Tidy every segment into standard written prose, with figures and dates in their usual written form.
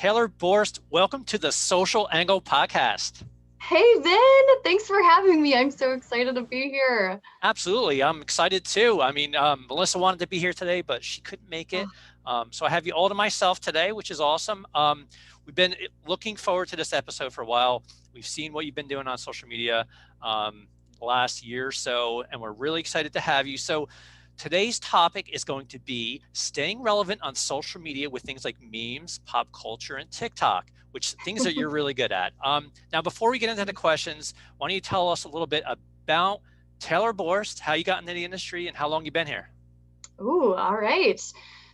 Taylor Borst, welcome to the Social Angle Podcast. Hey Vin, thanks for having me. I'm so excited to be here. Absolutely, I'm excited too. Melissa wanted to be here today, but she couldn't make it. Oh, So I have you all to myself today, which is awesome. We've been looking forward to this episode for a while. We've seen what you've been doing on social media last year or so, and we're really excited to have you. So today's topic is going to be staying relevant on social media with things like memes, pop culture, and TikTok, which things that you're really good at. Now, before we get into the questions, why don't you tell us a little bit about Taylor Borst, how you got into the industry, and how long you've been here? ooh, all right.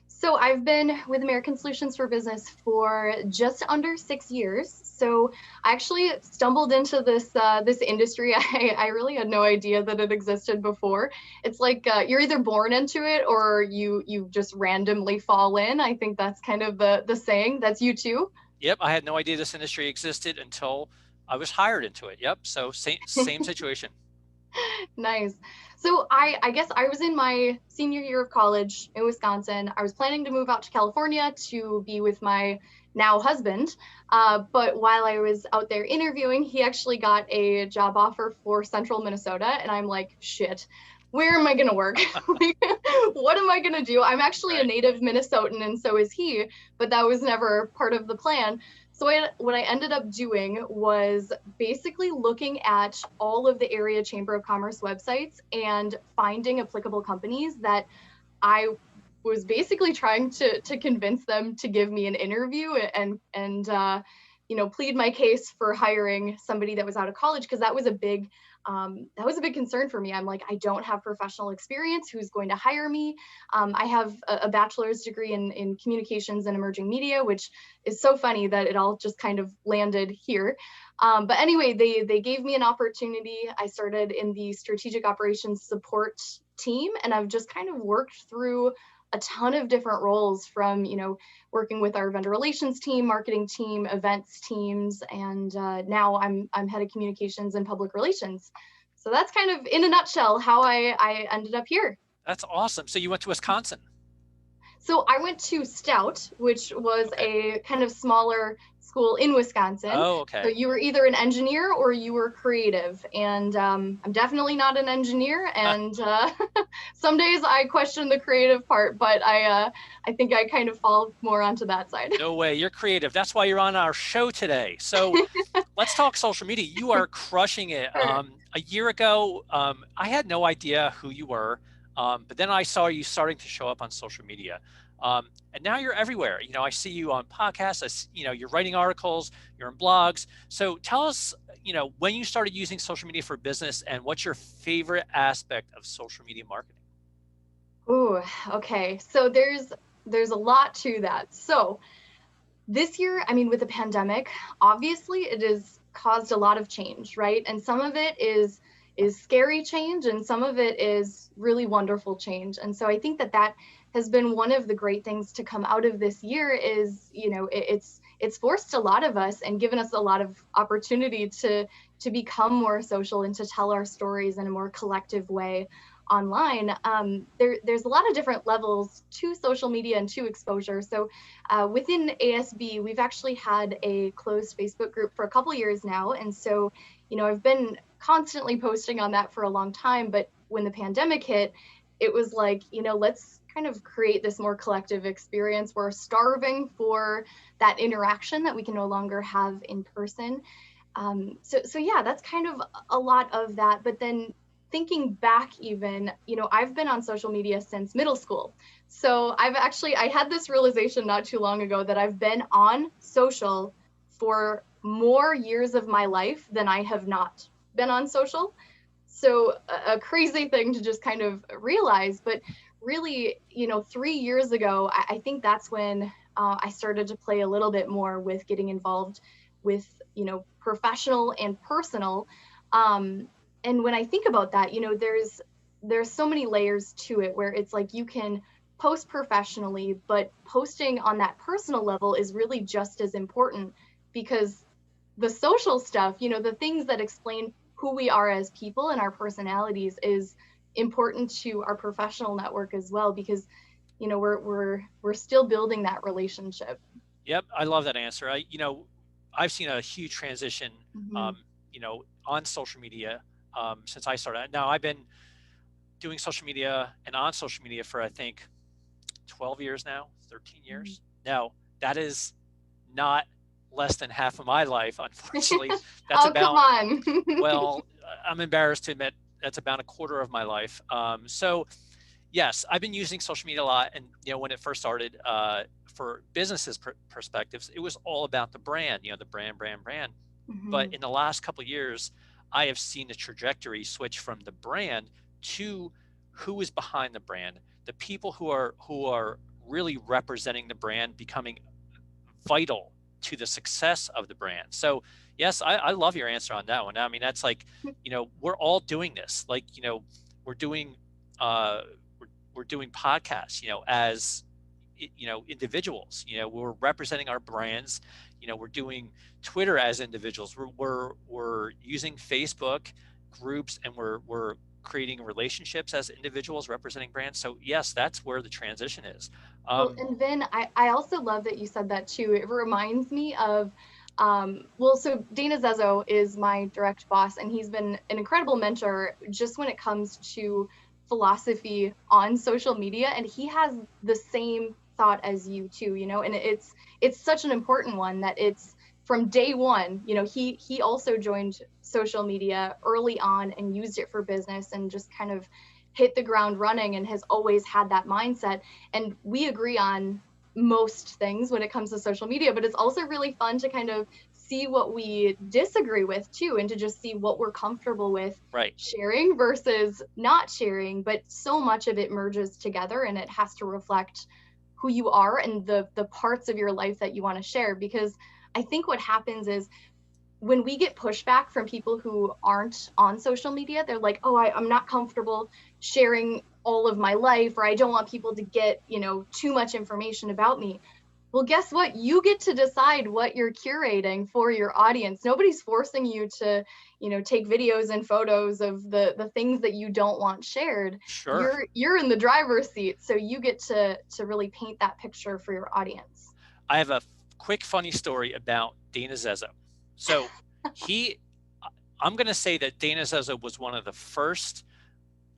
So I've been with American Solutions for Business for just under 6 years. So I actually stumbled into this industry. I really had no idea that it existed before. It's like you're either born into it or you just randomly fall in. I think that's kind of the saying. That's you too. Yep, I had no idea this industry existed until I was hired into it. Yep, so same situation. Nice. So I guess I was in my senior year of college in Wisconsin. I was planning to move out to California to be with my now husband. But while I was out there interviewing, he actually got a job offer for central Minnesota. And I'm like, shit, where am I going to work? Like, what am I going to do? I'm actually a Right. native Minnesotan, and so is he, but that was never part of the plan. So what I ended up doing was basically looking at all of the area Chamber of Commerce websites and finding applicable companies that I was basically trying to convince them to give me an interview and plead my case for hiring somebody that was out of college, because that was a big concern for me. I'm like, I don't have professional experience. Who's going to hire me? I have a bachelor's degree in communications and emerging media, which is so funny that it all just kind of landed here. But anyway, they gave me an opportunity. I started in the strategic operations support team, and I've just kind of worked through a ton of different roles, from working with our vendor relations team, marketing team, events teams, and now I'm head of communications and public relations. So that's kind of in a nutshell how I ended up here. That's awesome. So you went to Wisconsin. So I went to Stout, which was Okay. a kind of smaller school in Wisconsin. Oh, So okay. you were either an engineer or you were creative. And I'm definitely not an engineer. And some days I question the creative part, but I think I kind of fall more onto that side. No way. You're creative. That's why you're on our show today. So let's talk social media. You are crushing it. Sure. A year ago, I had no idea who you were, but then I saw you starting to show up on social media. And now you're everywhere. I see you on podcasts. You're writing articles, you're in blogs. So tell us, when you started using social media for business and what's your favorite aspect of social media marketing? Ooh, okay. So there's a lot to that. So this year, I mean, with the pandemic, obviously it has caused a lot of change, right? And some of it is scary change, and some of it is really wonderful change. And so I think that has been one of the great things to come out of this year. Is it's forced a lot of us and given us a lot of opportunity to become more social and to tell our stories in a more collective way online. There's a lot of different levels to social media and to exposure. So within ASB, we've actually had a closed Facebook group for a couple years now. And so, I've been constantly posting on that for a long time. But when the pandemic hit, it was like, let's kind of create this more collective experience. We're starving for that interaction that we can no longer have in person. So yeah, that's kind of a lot of that. But then thinking back, even, I've been on social media since middle school. So I had this realization not too long ago that I've been on social for more years of my life than I have not been on social. So a crazy thing to just kind of realize. But really, 3 years ago, I think that's when I started to play a little bit more with getting involved with, professional and personal. And when I think about that, there's so many layers to it, where it's like you can post professionally, but posting on that personal level is really just as important, because the social stuff, the things that explain who we are as people and our personalities, is important to our professional network as well, because we're still building that relationship. Yep, I love that answer. I've seen a huge transition, Hmm. um, on social media since I started. Now I've been doing social media and on social media for I think 12 years now, 13 years. Now that is not less than half of my life, unfortunately. That's Oh, come about, on. well, I'm embarrassed to admit that's about a quarter of my life. So yes, I've been using social media a lot, and when it first started, for businesses perspectives, it was all about the brand, the brand, brand, brand. But Hmm. in the last couple of years, I have seen the trajectory switch from the brand to who is behind the brand, the people who are really representing the brand, becoming vital to the success of the brand. So yes, I love your answer on that one. I mean, that's like, we're all doing this. Like, we're doing uh, we're doing podcasts, as individuals. We're representing our brands. We're doing Twitter as individuals. We're using Facebook groups, and we're creating relationships as individuals representing brands. So yes, that's where the transition is. Well, Um, and then I also love that you said that too. It reminds me of, well, so Dana Zezo is my direct boss, and he's been an incredible mentor just when it comes to philosophy on social media. And he has the same thought as you too, and it's such an important one that it's from day one. He also joined social media early on and used it for business and just kind of hit the ground running and has always had that mindset, and we agree on most things when it comes to social media, but it's also really fun to kind of see what we disagree with too, and to just see what we're comfortable with right. sharing versus not sharing. But so much of it merges together, and it has to reflect who you are and the parts of your life that you want to share. Because I think what happens is when we get pushback from people who aren't on social media, they're like, oh, I'm not comfortable sharing all of my life, or I don't want people to get, too much information about me. Well, guess what? You get to decide what you're curating for your audience. Nobody's forcing you to, take videos and photos of the things that you don't want shared. Sure. You're in the driver's seat, so you get to really paint that picture for your audience. I have a quick funny story about Dana Zezo. So he, I'm going to say that Dana Zezo was one of the first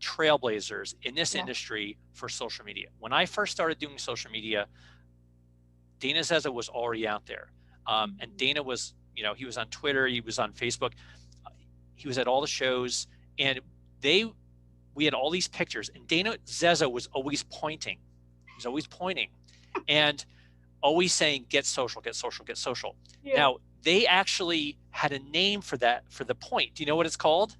trailblazers in this Yeah. industry for social media. When I first started doing social media, Dana Zezo was already out there. And Mhm. Dana was, he was on Twitter, he was on Facebook, he was at all the shows, and they, we had all these pictures, and Dana Zezo was always pointing. He was always pointing. And always saying, get social, get social, get social. Yeah. Now, they actually had a name for that, for the point. Do you know what it's called?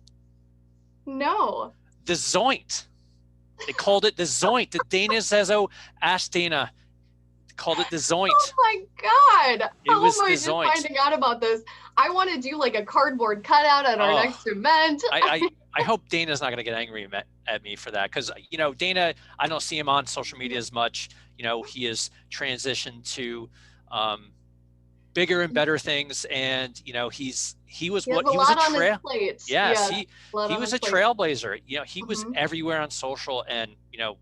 No. The Zoint. They called it the Zoint. The Dana Zezo asked Dana, called it the Oh Zoint. my God. It How was am the I just Zoint. finding out about this? I want to do like a cardboard cutout at our Oh, next event. I hope Dana's not going to get angry at me for that, because Dana, I don't see him on social media as much. He has transitioned to um, bigger and better things, and he was He has what a he was a lot on his trail. plate. Yes, Yeah, he a lot he on was his a plate. trailblazer. He was Hmm. everywhere on social, and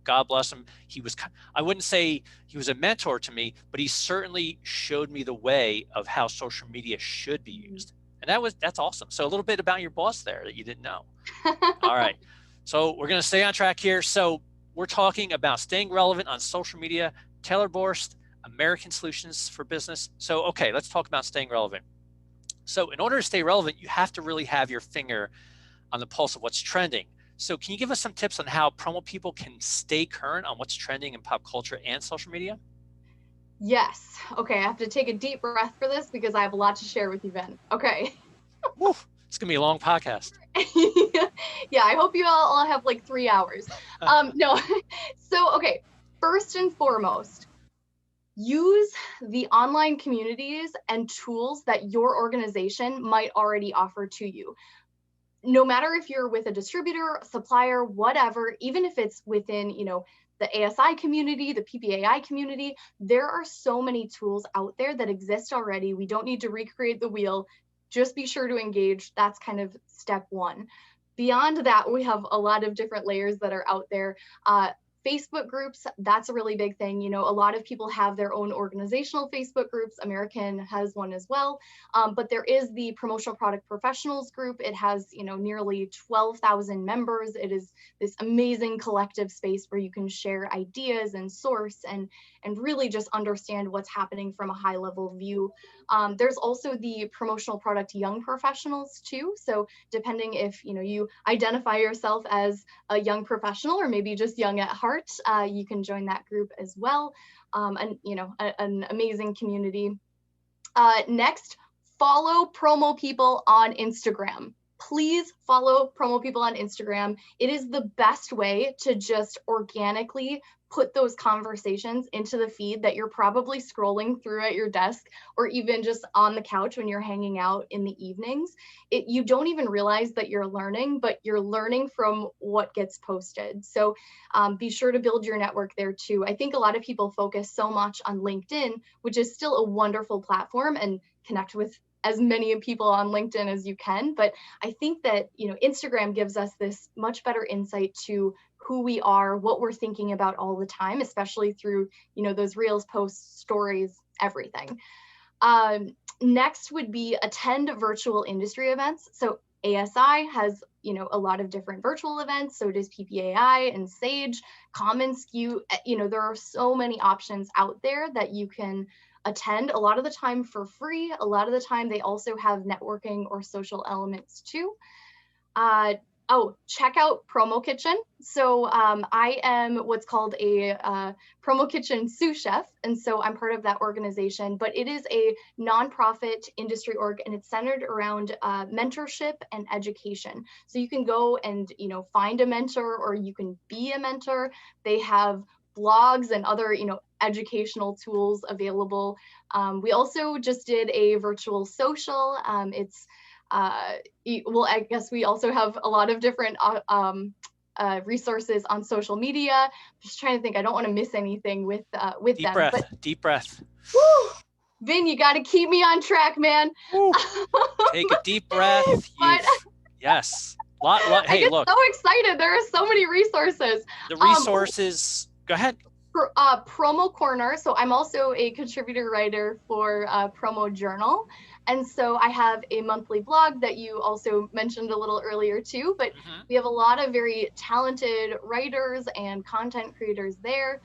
God bless him. I wouldn't say he was a mentor to me, but he certainly showed me the way of how social media should be used, and that's awesome. So a little bit about your boss there that you didn't know. All right. So we're going to stay on track here. So we're talking about staying relevant on social media. Taylor Borst, American Solutions for Business. So, okay, let's talk about staying relevant. So, in order to stay relevant, you have to really have your finger on the pulse of what's trending. So, can you give us some tips on how promo people can stay current on what's trending in pop culture and social media? Yes. Okay, I have to take a deep breath for this because I have a lot to share with you, Ben. Okay. Woo, it's going to be a long podcast. Yeah, I hope you all have like 3 hours. No. So, okay, first and foremost, use the online communities and tools that your organization might already offer to you. No matter if you're with a distributor, supplier, whatever, even if it's within, the ASI community, the PPAI community, there are so many tools out there that exist already. We don't need to recreate the wheel. Just be sure to engage. That's kind of step one. Beyond that, we have a lot of different layers that are out there. Facebook groups, that's a really big thing. You know, a lot of people have their own organizational Facebook groups. American has one as well. But there is the promotional product professionals group. It has, you know, nearly 12,000 members. It is this amazing collective space where you can share ideas and source and really just understand what's happening from a high level view. There's also the promotional product young professionals too. So depending if, you know, you identify yourself as a young professional or maybe just young at heart, you can join that group as well. And, you know, an amazing community. Next, follow promo people on Instagram. Please follow promo people on Instagram. It is the best way to just organically put those conversations into the feed that you're probably scrolling through at your desk or even just on the couch when you're hanging out in the evenings. You don't even realize that you're learning, but you're learning from what gets posted. So be sure to build your network there too. I think a lot of people focus so much on LinkedIn, which is still a wonderful platform, and connect with as many people on LinkedIn as you can. But I think that, you know, Instagram gives us this much better insight to who we are, what we're thinking about all the time, especially through, you know, those reels, posts, stories, everything. Next would be attend virtual industry events. So ASI has, you know, a lot of different virtual events. So does PPAI and Sage, commonsku. You know, there are so many options out there that you can attend, a lot of the time for free. A lot of the time they also have networking or social elements too. Check out Promo Kitchen. So I am what's called a Promo Kitchen sous chef. And so I'm part of that organization, but it is a nonprofit industry org, and it's centered around mentorship and education. So you can go and, you know, find a mentor, or you can be a mentor. They have blogs and other, you know, educational tools available. We also just did a virtual social. Well, I guess we also have a lot of different resources on social media. Just trying to think, I don't want to miss anything with Deep them. breath, But deep breath. whew, Vin, you got to keep me on track, man. Take a deep breath. Yes. I Hey, get look. so excited. There are so many resources. The resources. Go ahead. For Promo Corner, so I'm also a contributor writer for Promo Journal. And so I have a monthly blog that you also mentioned a little earlier too, but we have a lot of very talented writers and content creators there.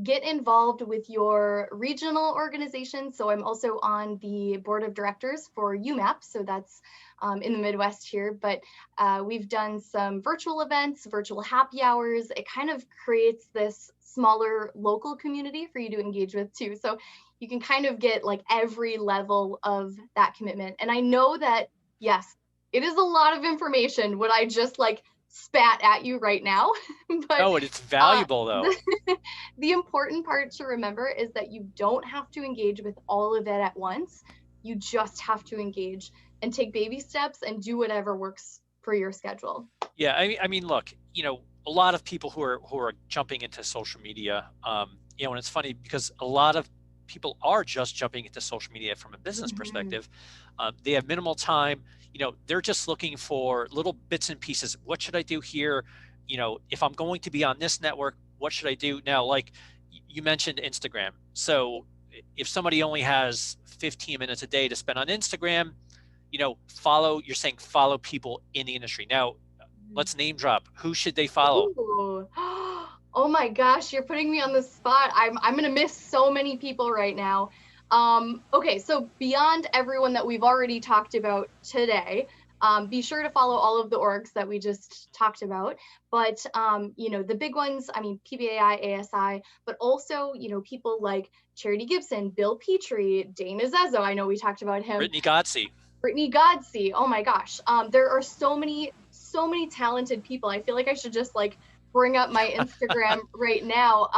Get involved with your regional organization. So I'm also on the board of directors for UMAP. So that's in the Midwest here, but we've done some virtual events, virtual happy hours. It kind of creates this smaller local community for you to engage with too. So you can kind of get like every level of that commitment. And I know that, yes, it is a lot of information, what I just like spat at you right now. But oh, it's valuable though. The important part to remember is that you don't have to engage with all of it at once. You just have to engage and take baby steps and do whatever works for your schedule. Yeah, I mean, look, you know, a lot of people who are jumping into social media, you know, and it's funny because a lot of people are just jumping into social media from a business perspective. They have minimal time. You know, they're just looking for little bits and pieces. What should I do here? You know, if I'm going to be on this network, what should I do now? Like you mentioned Instagram. So if somebody only has 15 minutes a day to spend on Instagram, you know, you're saying follow people in the industry. Now, let's name drop. Who should they follow? Ooh. Oh my gosh, you're putting me on the spot. I'm gonna miss so many people right now. Okay, so beyond everyone that we've already talked about today, be sure to follow all of the orgs that we just talked about. But you know, the big ones, I mean, PBAI, ASI, but also, you know, people like Charity Gibson, Bill Petrie, Dana Zezzo. I know we talked about him. Brittany Godsey. Oh my gosh. There are so many talented people. I feel like I should just like bring up my Instagram right now.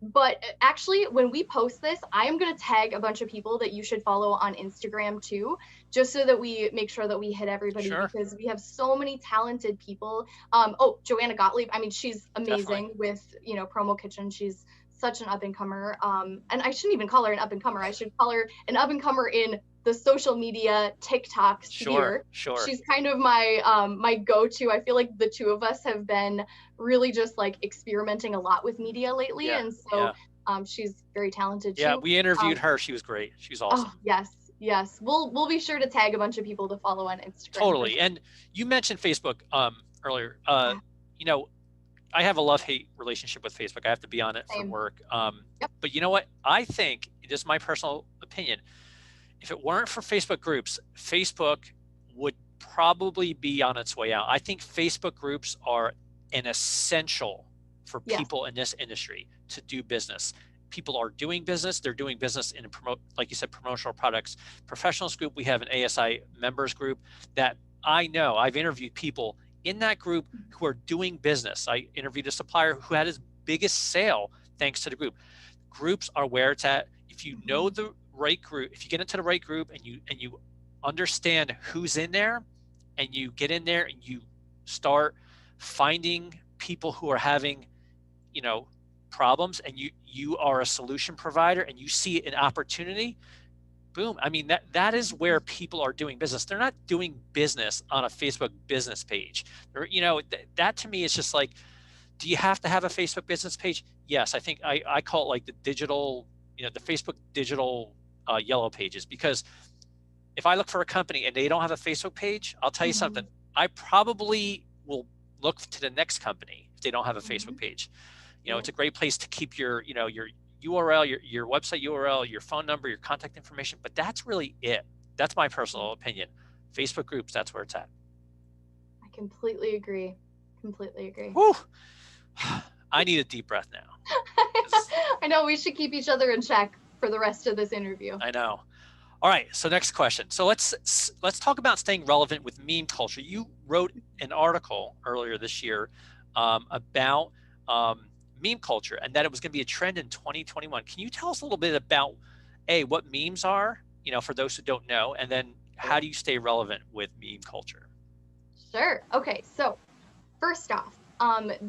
But actually, when we post this, I am going to tag a bunch of people that you should follow on Instagram too, just so that we make sure that we hit everybody. Sure. Because we have so many talented people. Joanna Gottlieb. I mean, she's amazing. Definitely. With, you know, Promo Kitchen. She's such an up and comer. And I shouldn't even call her an up and comer. I should call her an up and comer in the social media TikTok Sure, sphere. sure. She's kind of my my go-to. I feel like the two of us have been really just like experimenting a lot with media lately, Yeah, and so yeah. she's very talented Yeah, too. we interviewed Um, her. She was great. She was oh awesome. yes, yes. We'll be sure to tag a bunch of people to follow on Instagram for Totally. sure. And you mentioned Facebook earlier. Yeah, You know, I have a love-hate relationship with Facebook. I have to be on it for same. work. Yep. But you know what? I think, just my personal opinion, if it weren't for Facebook groups, Facebook would probably be on its way out. I think Facebook groups are an essential for Yes. people in this industry to do business. People are doing business. They're doing business in like you said, promotional products. Professionals group. We have an ASI members group that I know. I've interviewed people in that group who are doing business. I interviewed a supplier who had his biggest sale thanks to the group. Groups are where it's at. If you know Mhm. the right group, if you get into the right group and you understand who's in there, and you get in there and you start finding people who are having, you know, problems, and you are a solution provider and you see an opportunity, boom. I mean, that is where people are doing business. They're not doing business on a Facebook business page. That to me is just like, do you have to have a Facebook business page? Yes, I think I call it like the digital, the Facebook digital yellow pages. Because if I look for a company and they don't have a Facebook page, I'll tell you something. Mhm. I probably will look to the next company if they don't have a Facebook Mhm. page. Yeah. It's a great place to keep your URL, your website URL, your phone number, your contact information. But that's really it. That's my personal opinion. Facebook groups, that's where it's at. I completely agree. Completely agree. Whew. I need a deep breath now. I know we should keep each other in check for the rest of this interview. I know. All right, so next question. So let's talk about staying relevant with meme culture. You wrote an article earlier this year about meme culture and that it was going to be a trend in 2021. Can you tell us a little bit about what memes are, for those who don't know, and then how Sure. do you stay relevant with meme culture? Sure. Okay, so first off,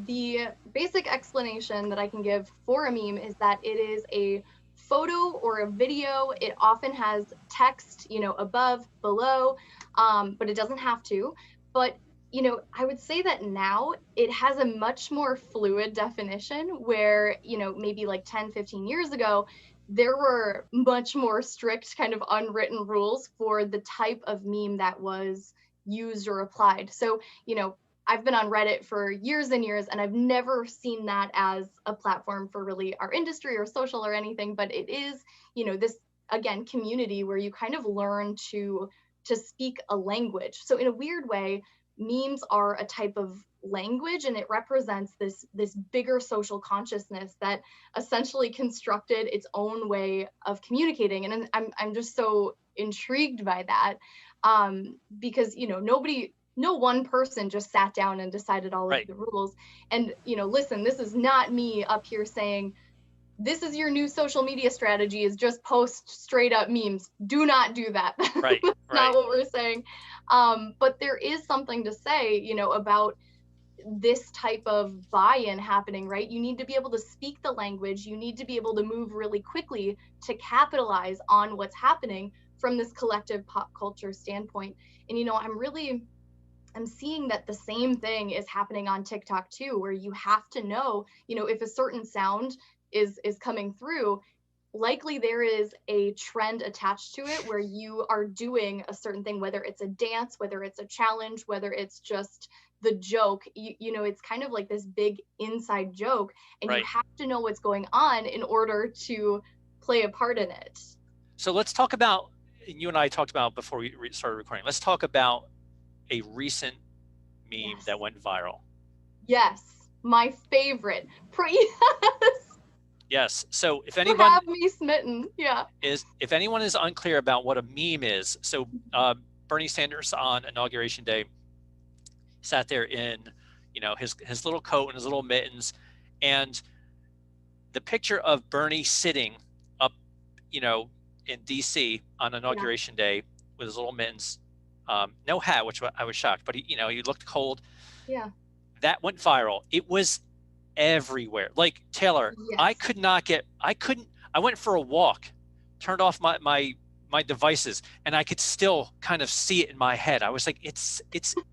the basic explanation that I can give for a meme is that it is a photo or a video. It often has text, above, below, but it doesn't have to. But, I would say that now it has a much more fluid definition where, maybe like 10, 15 years ago, there were much more strict kind of unwritten rules for the type of meme that was used or applied. So, I've been on Reddit for years and years, and I've never seen that as a platform for really our industry or social or anything. But it is, this again community where you kind of learn to speak a language. So in a weird way, memes are a type of language, and it represents this bigger social consciousness that essentially constructed its own way of communicating. And I'm just so intrigued by that, because no one person just sat down and decided all of Right, the rules. And listen, this is not me up here saying this is your new social media strategy is just post straight up memes. Do not do that. right, That's not right, what we're saying. But there is something to say, about this type of buy-in happening, right? You need to be able to speak the language. You need to be able to move really quickly to capitalize on what's happening from this collective pop culture standpoint. And I'm seeing that the same thing is happening on TikTok too, where you have to know, if a certain sound is coming through, likely there is a trend attached to it where you are doing a certain thing, whether it's a dance, whether it's a challenge, whether it's just the joke. It's kind of like this big inside joke, and you right. have to know what's going on in order to play a part in it. So let's talk about, you and I talked about before we started recording, let's talk about a recent meme that Yes. went viral. Yes. My favorite. Yes. Yes. So You have me smitten. Yeah. if anyone is unclear about what a meme is, so Bernie Sanders on Inauguration Day sat there in, his little coat and his little mittens, and the picture of Bernie sitting up, in D.C. on Yeah. Inauguration Day with his little mittens, no hat, which I was shocked, but he looked cold. Yeah. That went viral. It was everywhere. Like, Taylor, I Yes. could not get, I couldn't, I went for a walk, turned off my my devices, and I could still kind of see it in my head. I was like, it's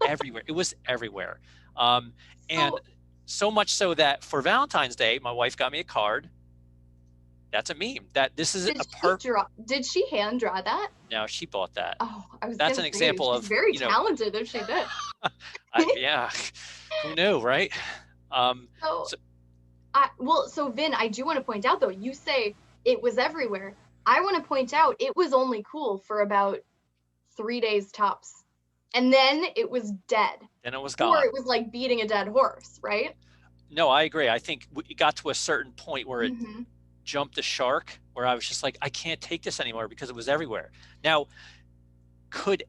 everywhere. It was everywhere. Um, and So so much so that for Valentine's Day, my wife got me a card. That's a meme. That this is a did she hand draw that? now she bought that. Oh, I was That's gonna an say example she's of, very talented if she did. yeah, who knew, right? So So so Vin, I do want to point out though, you say it was everywhere. I want to point out it was only cool for about 3 days tops. And then it was dead. then it was Or gone. it was like beating a dead horse, right? No, I agree. I think it got to a certain point where it Mm-hmm. jumped the shark, where I was just like, I can't take this anymore because it was everywhere. Now, could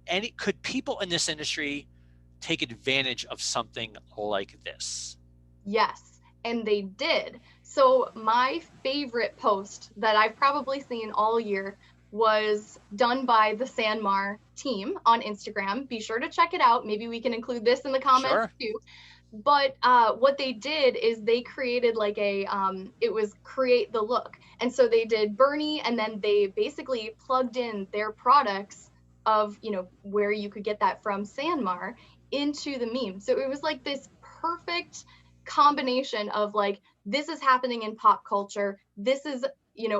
people in this industry take advantage of something like this? Yes, and they did. So my favorite post that I've probably seen all year was done by the Sanmar team on Instagram. Be sure to check it out. Maybe we can include this in the comments Sure. too. But what they did is they created like it was create the look. And so they did Bernie, and then they basically plugged in their products of, where you could get that from Sanmar into the meme. So it was like this perfect combination of like, this is happening in pop culture. This is,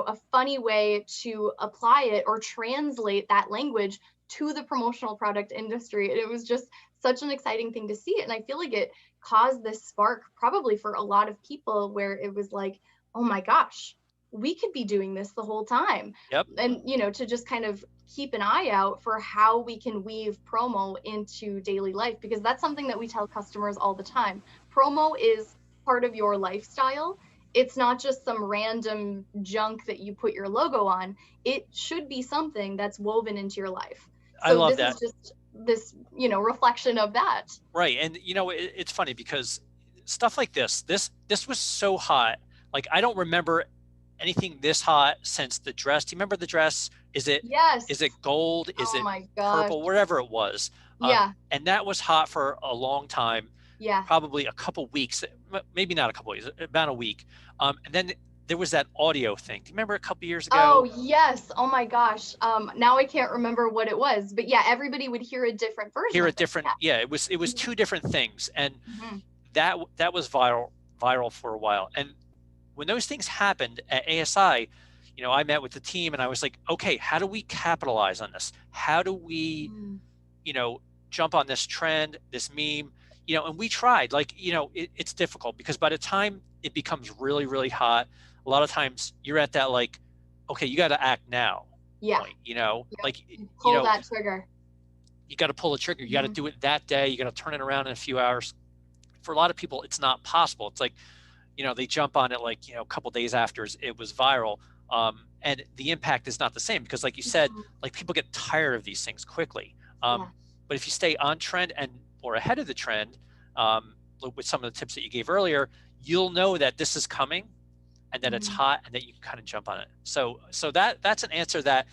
a funny way to apply it or translate that language to the promotional product industry. And it was just such an exciting thing to see. And I feel like it caused this spark probably for a lot of people where it was like, oh my gosh, we could be doing this the whole time. Yep. And, to just kind of keep an eye out for how we can weave promo into daily life, because that's something that we tell customers all the time. Promo is part of your lifestyle. It's not just some random junk that you put your logo on. It should be something that's woven into your life. I So love this is that. just this, reflection of that. Right. And it's funny because stuff like this was so hot. Like I don't remember anything this hot since the dress. Do you remember the dress? Is Yes. it gold? Is Oh it my gosh. purple? Whatever it was. Yeah. And that was hot for a long time, Yeah. probably a couple weeks, maybe not a couple weeks, about a week. And then there was that audio thing. Do you remember a couple years Oh ago? yes. Oh my gosh. Now I can't remember what it was, but yeah, everybody would hear a different version Hear a of it. different, yeah, it was two different things, and Mm-hmm. that was viral for a while. And when those things happened at ASI, I met with the team and I was like, okay, how do we capitalize on this? How do we, Mm-hmm. you know, jump on this trend, this meme, and we tried. Like, it's difficult because by the time it becomes really, really hot, a lot of times you're at that like, okay, you got to act now Yeah. point, Yep. like, Pull that trigger. you got to pull the trigger. You got to Mm-hmm. do it that day. You got to turn it around in a few hours. For a lot of people, it's not possible. It's like, they jump on it like, a couple days after it was viral. And the impact is not the same because like you said, Mm-hmm. like people get tired of these things quickly. Yeah. But if you stay on trend or ahead of the trend, with some of the tips that you gave earlier, you'll know that this is coming and that it's Mm-hmm. hot and that you can kind of jump on it. So that's an answer that,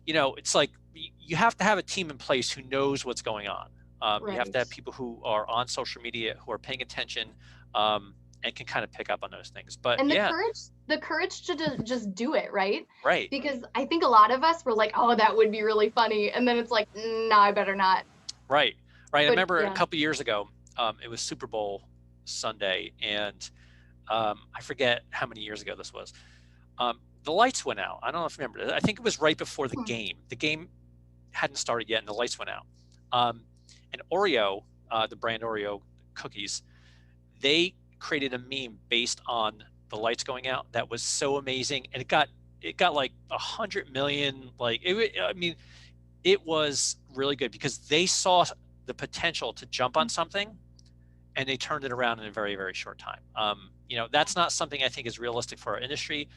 it's like you have to have a team in place who knows what's going on. You have Right. to have people who are on social media, who are paying attention, and can kind of pick up on those things. But And yeah, the courage to just do it, right? right, Because I think a lot of us were like, oh, that would be really funny. And then it's like, no, I better not. right, right. I But remember a yeah. couple years ago, it was Super Bowl Sunday, and I forget how many years ago this was. The lights went out. I don't know if you remember. I think it was right before the Hmm. game. The game hadn't started yet, and the lights went out. And Oreo, the brand Oreo cookies, they created a meme based on the lights going out that was so amazing, and it got like 100 million. Like I mean, it was really good because they saw the potential to jump on something, and they turned it around in a very, very short time. That's not something I think is realistic for our industry,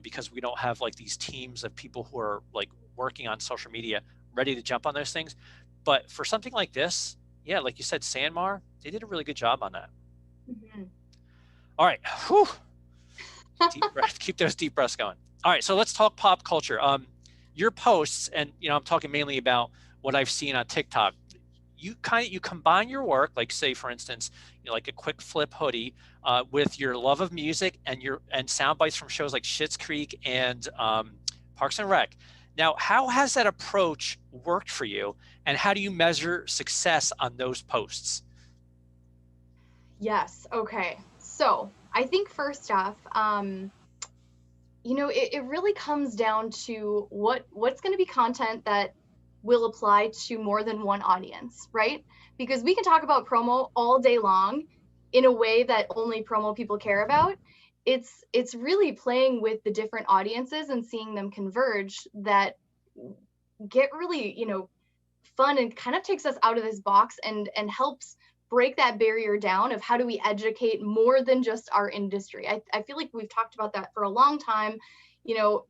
because we don't have like these teams of people who are like working on social media ready to jump on those things. But for something like this, yeah, like you said, Sanmar, they did a really good job on that. Mhm. All right. Whew. Deep breath. Keep those deep breaths going. All right. So let's talk pop culture. Your posts, and I'm talking mainly about what I've seen on TikTok. You combine your work, like say for instance, like a quick flip hoodie, with your love of music and sound bites from shows like Schitt's Creek and Parks and Rec. Now, how has that approach worked for you, and how do you measure success on those posts? Yes. Okay. So I think first off, it really comes down to what's going to be content that will apply to more than one audience, right? Because we can talk about promo all day long in a way that only promo people care about. It's really playing with the different audiences and seeing them converge that get really, fun and kind of takes us out of this box and helps break that barrier down of how do we educate more than just our industry. I feel like we've talked about that for a long time. You know,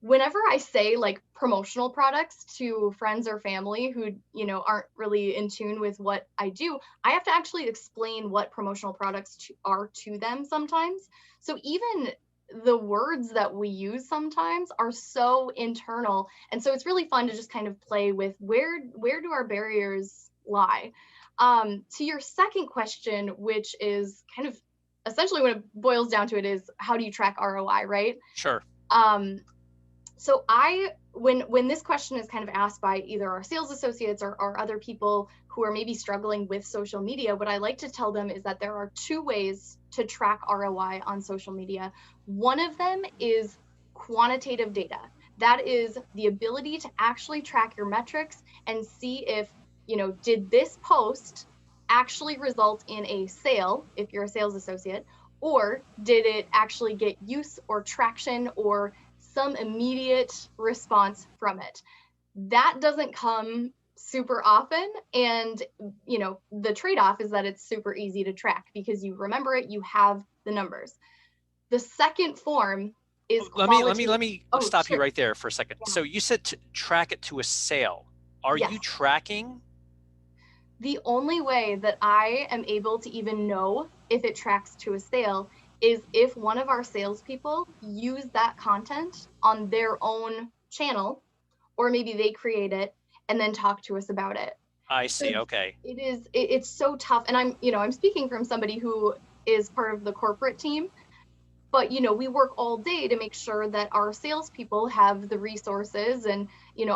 whenever I say like promotional products to friends or family who, aren't really in tune with what I do, I have to actually explain what promotional products are to them sometimes. So even the words that we use sometimes are so internal. And so it's really fun to just kind of play with where do our barriers lie? To your second question, which is kind of essentially what it boils down to, it is how do you track ROI, right? Sure. Um, so when this question is kind of asked by either our sales associates or other people who are maybe struggling with social media, what I like to tell them is that there are two ways to track ROI on social media. One of them is quantitative data. That is the ability to actually track your metrics and see if, did this post actually result in a sale if you're a sales associate, or did it actually get use or traction or some immediate response from it? That doesn't come super often. And, the trade off is that it's super easy to track because you remember it, you have the numbers. The second form is qualitative. Let me Oh, stop you sure. right there for a second. Yeah. So you said to track it to a sale. Are Yes. you tracking? The only way that I am able to even know if it tracks to a sale is if one of our salespeople use that content on their own channel, or maybe they create it and then talk to us about it. I So see. Okay. it's so tough. And I'm speaking from somebody who is part of the corporate team, but we work all day to make sure that our salespeople have the resources and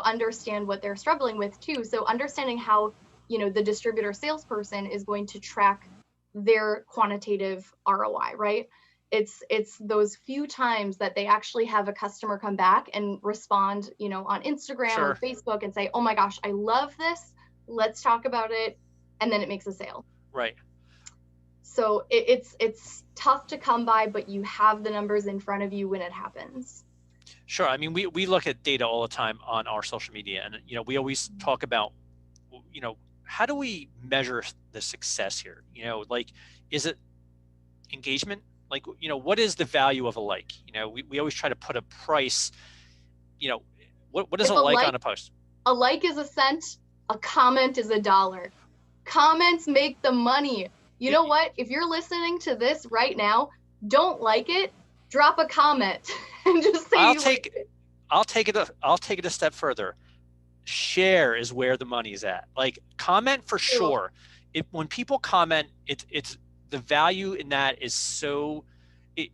understand what they're struggling with too. So understanding how the distributor salesperson is going to track their quantitative ROI, right? It's those few times that they actually have a customer come back and respond, on Instagram or Sure. Facebook and say, oh my gosh, I love this, let's talk about it, and then it makes a sale. Right. So it's tough to come by, but you have the numbers in front of you when it happens. Sure. I mean, we look at data all the time on our social media, and we always talk about, how do we measure the success here? Like, is it engagement? Like, what is the value of a like? We always try to put a price. What is If a a like like on a post? a like is a cent, a comment is a dollar. Comments make the money. You know what? If you're listening to this right now, don't like it, drop a comment and just say I'll you like take it. I'll take it a step further. Share is where the money's at. Like, comment for True. sure. When people comment, it's the value in that is so,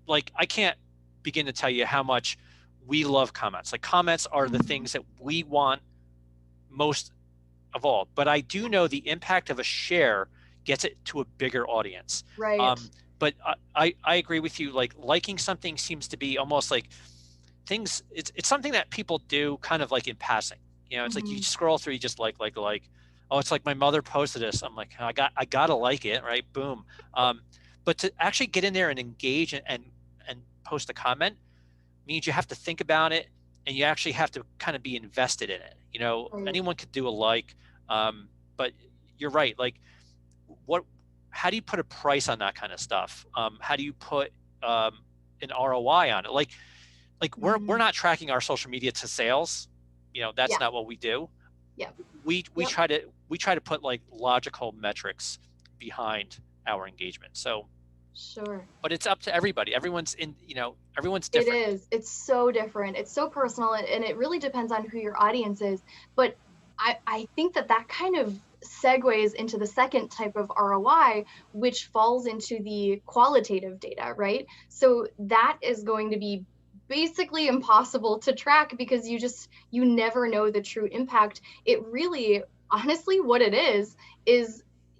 like, I can't begin to tell you how much we love comments. Like, comments are the Mhm. things that we want most of all. But I do know the impact of a share gets it to a bigger audience. Right. But I agree with you. Like, liking something seems to be almost like things. It's something that people do kind of like in passing. It's like you Mhm. scroll through, you just like. Oh, it's like my mother posted this. I'm like, I gotta like it, right? Boom. But to actually get in there and engage and post a comment means you have to think about it, and you actually have to kind of be invested in it. Right. Anyone could do a like, but you're right. Like, what? How do you put a price on that kind of stuff? How do you put an ROI on it? Like we're Mhm. not tracking our social media to sales. That's Yeah. not what we do. Yep. We Yep. try to put like logical metrics behind our engagement. So, Sure. but it's up to everybody. Everyone's It different. is. It's so different. It's so personal, and it really depends on who your audience is. But I think that kind of segues into the second type of ROI, which falls into the qualitative data, right? So that is going to be basically impossible to track because you never know the true impact. It really, honestly, what it is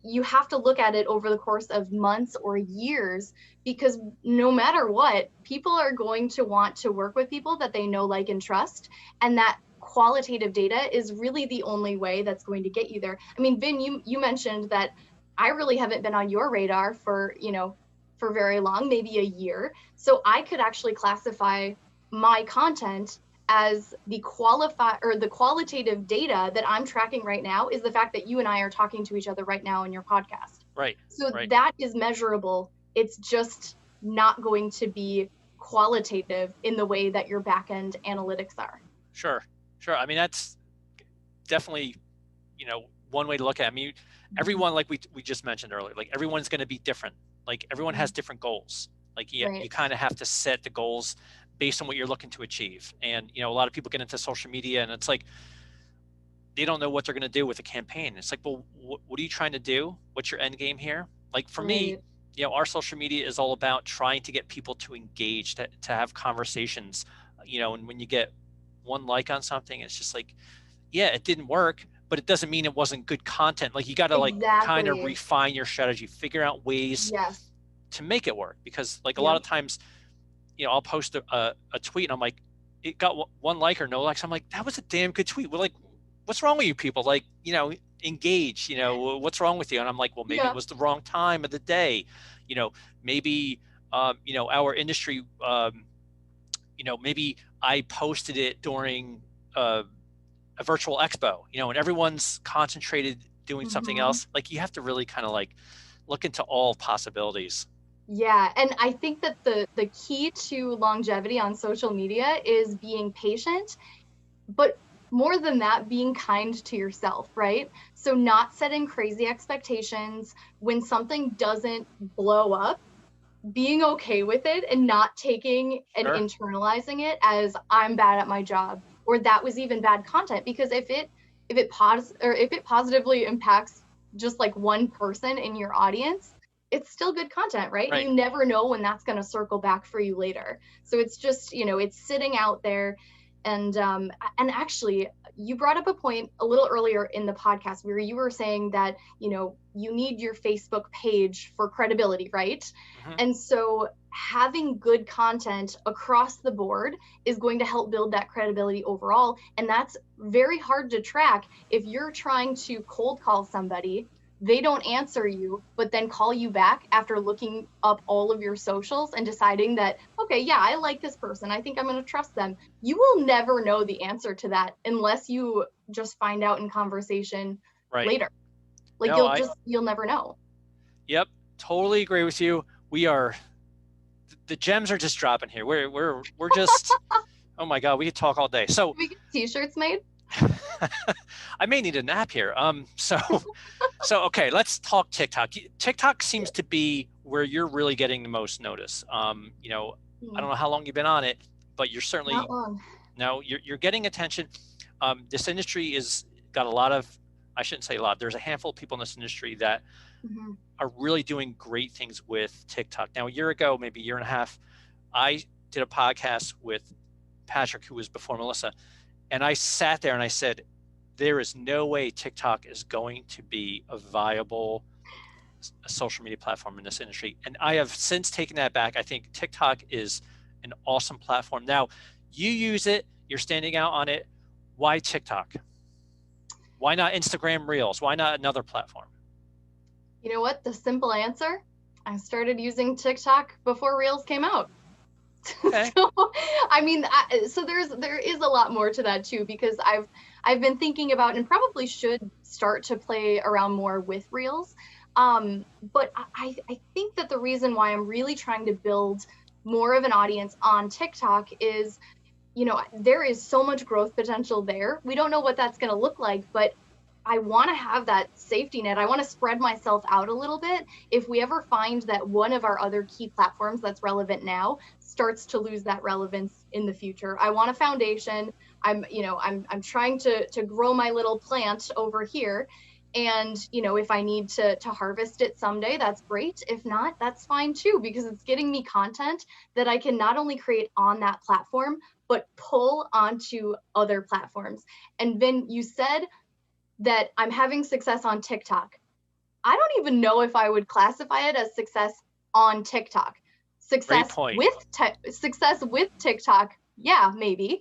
you have to look at it over the course of months or years, because no matter what, people are going to want to work with people that they know, like, and trust. And that qualitative data is really the only way that's going to get you there. I mean, Vin, you mentioned that I really haven't been on your radar for, for very long, maybe a year. So I could actually classify my content as the qualitative data that I'm tracking right now is the fact that you and I are talking to each other right now in your podcast. Right. So Right. that is measurable. It's just not going to be qualitative in the way that your back-end analytics are. Sure. Sure. I mean, that's definitely, one way to look at it. I mean, everyone, like we just mentioned earlier, like everyone's going to be different. Like everyone has different goals. Like you Right. kind of have to set the goals based on what you're looking to achieve. And, a lot of people get into social media and it's like, they don't know what they're going to do with a campaign. It's like, well, what are you trying to do? What's your end game here? Like for me, Right. our social media is all about trying to get people to engage, to have conversations, and when you get one like on something, it's just like, yeah, it didn't work, but it doesn't mean it wasn't good content. Like you got to like kind of Exactly. refine your strategy, figure out ways Yes. to make it work. Because like a lot Yep. of times, I'll post a tweet and I'm like, it got one like or no likes. I'm like, that was a damn good tweet. Well, like, what's wrong with you people? Like, engage, what's wrong with you? And I'm like, well, maybe it Yeah. was the wrong time of the day. Maybe, our industry, maybe I posted it during a virtual expo, and everyone's concentrated doing something Mm-hmm. else. Like you have to really kind of like look into all possibilities. Yeah, and I think that the key to longevity on social media is being patient, but more than that, being kind to yourself, right? So not setting crazy expectations when something doesn't blow up, being okay with it and not taking and Sure. internalizing it as I'm bad at my job or that was even bad content. Because if it positively impacts just like one person in your audience, it's still good content, right? Right. You never know when that's going to circle back for you later. So it's just, it's sitting out there. And actually, you brought up a point a little earlier in the podcast where you were saying that, you need your Facebook page for credibility, right? Mm-hmm. And so having good content across the board is going to help build that credibility overall. And that's very hard to track if you're trying to cold call somebody, they don't answer you, but then call you back after looking up all of your socials and deciding that, okay, yeah, I like this person, I think I'm going to trust them. You will never know the answer to that unless you just find out in conversation Right. later. Like No, you'll never know. yep, totally agree with you. We are, the gems are just dropping here. We're just, oh my God, we could talk all day. So We get t-shirts made. I may need a nap here. So okay, let's talk TikTok. TikTok seems to be where you're really getting the most notice. I don't know how long you've been on it, but you're Not certainly, long. no, you're getting attention. This industry is got a lot of, I shouldn't say a lot. There's a handful of people in this industry that Mm-hmm. are really doing great things with TikTok. Now, a year ago, maybe a year and a half, I did a podcast with Patrick, who was before Melissa, and I sat there and I said, there is no way TikTok is going to be a viable social media platform in this industry. And I have since taken that back. I think TikTok is an awesome platform. Now, you use it, you're standing out on it. Why TikTok? Why not Instagram Reels? Why not another platform? You know what? The simple answer, I started using TikTok before Reels came out. Okay. So, I mean, there is a lot more to that too, because I've been thinking about and probably should start to play around more with Reels. But I think that the reason why I'm really trying to build more of an audience on TikTok is, there is so much growth potential there. We don't know what that's going to look like, but I want to have that safety net. I want to spread myself out a little bit. If we ever find that one of our other key platforms that's relevant now starts to lose that relevance in the future, I want a foundation. I'm trying to grow my little plant over here. And, if I need to harvest it someday, that's great. If not, that's fine too, because it's getting me content that I can not only create on that platform, but pull onto other platforms. And Vin, you said that I'm having success on TikTok. I don't even know if I would classify it as success on TikTok. Great Success point. with success with TikTok, yeah, maybe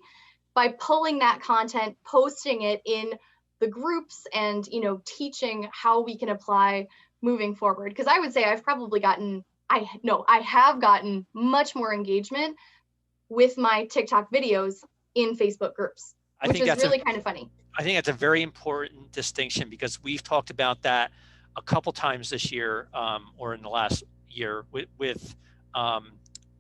by pulling that content, posting it in the groups, and teaching how we can apply moving forward. Because I would say I've probably gotten, I have gotten much more engagement with my TikTok videos in Facebook groups, I which think is that's a really kind of funny. I think that's a very important distinction, because we've talked about that a couple times this year, or in the last year, um,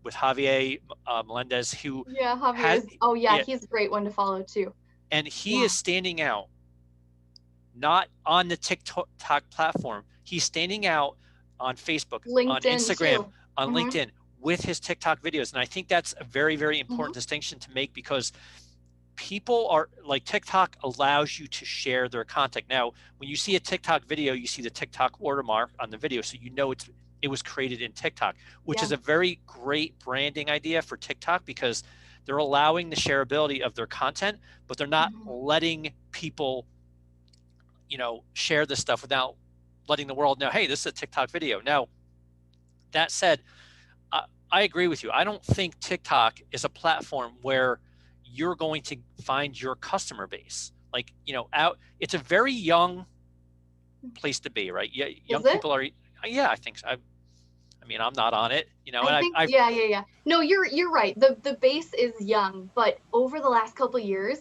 with Javier Melendez, who Yeah, Javier has, is, oh yeah, yeah, he's a great one to follow too. and he is Yeah. standing out, not on the TikTok platform. He's standing out on Facebook, on LinkedIn Instagram, too. on Mm-hmm. LinkedIn with his TikTok videos, and I think that's a very, very Mm-hmm. important distinction to make, because people are like, TikTok allows you to share their content. Now, when you see a TikTok video, you see the TikTok watermark on the video, so it was created in TikTok, which is Yeah. a very great branding idea for TikTok, because they're allowing the shareability of their content, but they're not Mm-hmm. letting people, share this stuff without letting the world know, hey, this is a TikTok video. Now, that said, I agree with you. I don't think TikTok is a platform where you're going to find your customer base. Like, it's a very young place to be, right? Yeah, Is young it? people are. Yeah, I think so. I mean, I'm not on it, I and think, I've yeah. No, you're right. The base is young, but over the last couple of years,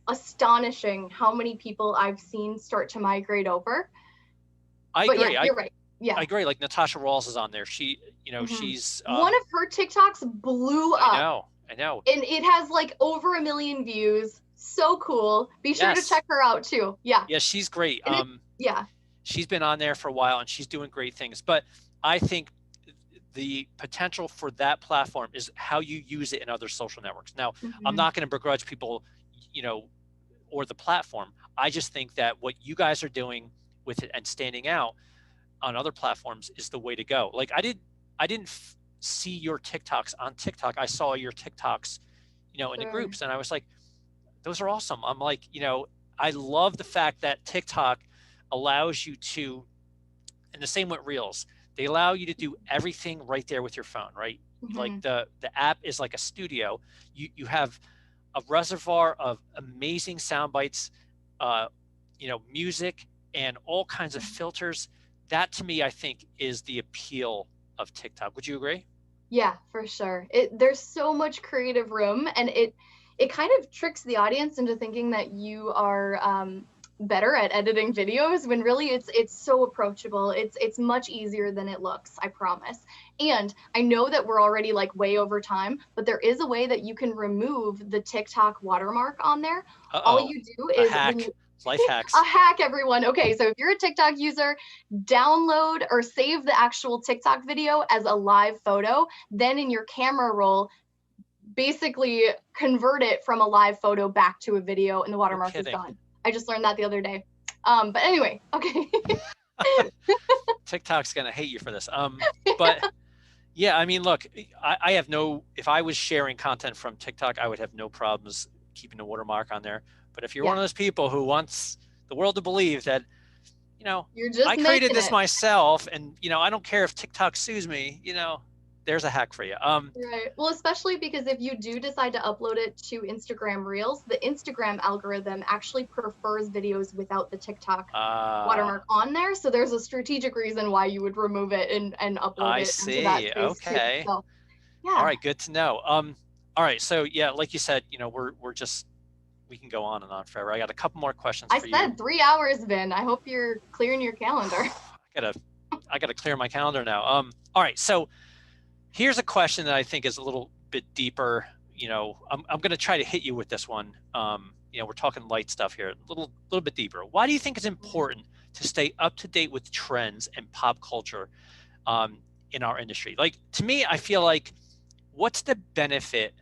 astonishing how many people I've seen start to migrate over. I But yeah, agree. you're right. I Yeah. agree. Like Natasha Rawls is on there. Hmm. She's One of her TikToks blew up, I know. and it has like over 1 million views. So cool. Be sure to Yes. check her out too. Yeah. Yeah, she's great. And it, yeah. She's been on there for a while and she's doing great things. But I think the potential for that platform is how you use it in other social networks. Now, I'm Hmm. not going to begrudge people, you know, or the platform. I just think that what you guys are doing with it and standing out on other platforms is the way to go. Like I didn't see your TikToks on TikTok. I saw your TikToks, in the Sure. groups, and I was like, those are awesome. I'm like, I love the fact that TikTok allows you to, and the same with Reels, they allow you to do everything right there with your phone, right? Like Hmm. the app is like a studio. You have a reservoir of amazing sound bites, uh, music, and all kinds of filters. That to me, I think, is the appeal of TikTok. Would you agree? Yeah, for sure. There's so much creative room, and it kind of tricks the audience into thinking that you are better at editing videos when really it's so approachable. It's much easier than it looks, I promise. And I know that we're already like way over time, but there is a way that you can remove the TikTok watermark on there. All Uh-oh, you do a is when you hack, life a hacks. hack, everyone. Okay, so if you're a TikTok user, download or save the actual TikTok video as a live photo. Then in your camera roll, basically convert it from a live photo back to a video, and the No watermark is kidding. gone. I just learned that the other day. But anyway, okay. TikTok's gonna hate you for this. But yeah, I mean, look, I have no. If I was sharing content from TikTok, I would have no problems keeping the watermark on there. But if you're one Yeah, of those people who wants the world to believe that, you're just I created making this it. myself, and I don't care if TikTok sues me, there's a hack for you. Right. Well, especially because if you do decide to upload it to Instagram Reels, the Instagram algorithm actually prefers videos without the TikTok uh, watermark on there. So there's a strategic reason why you would remove it and upload I it into that see. space too. Okay. So All yeah, right. Good to know. All right. So yeah, like you said, we're just we can go on and on forever. I got a couple more questions I for you. said 3 hours, Vin. I hope you're clearing your calendar. I gotta clear my calendar now. All right. So here's a question that I think is a little bit deeper. I'm going to try to hit you with this one. We're talking light stuff here, a little bit deeper. Why do you think it's important to stay up to date with trends and pop culture um, in our industry? Like, to me, I feel like, what's the benefit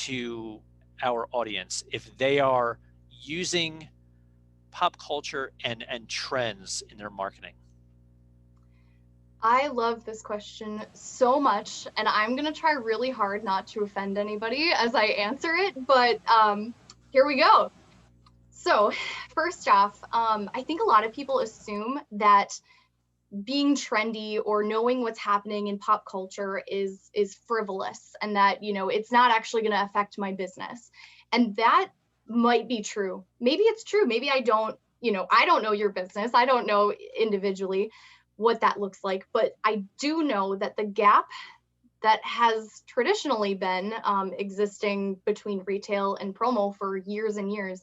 to our audience if they are using pop culture and trends in their marketing? I love this question so much, and I'm going to try really hard not to offend anybody as I answer it, but here we go. So, first off, I think a lot of people assume that being trendy or knowing what's happening in pop culture is frivolous, and that, you know, it's not actually going to affect my business. And that might be true. Maybe it's true. Maybe I don't, you know, I don't know your business. I don't know individually what that looks like, but I do know that the gap that has traditionally been existing between retail and promo for years and years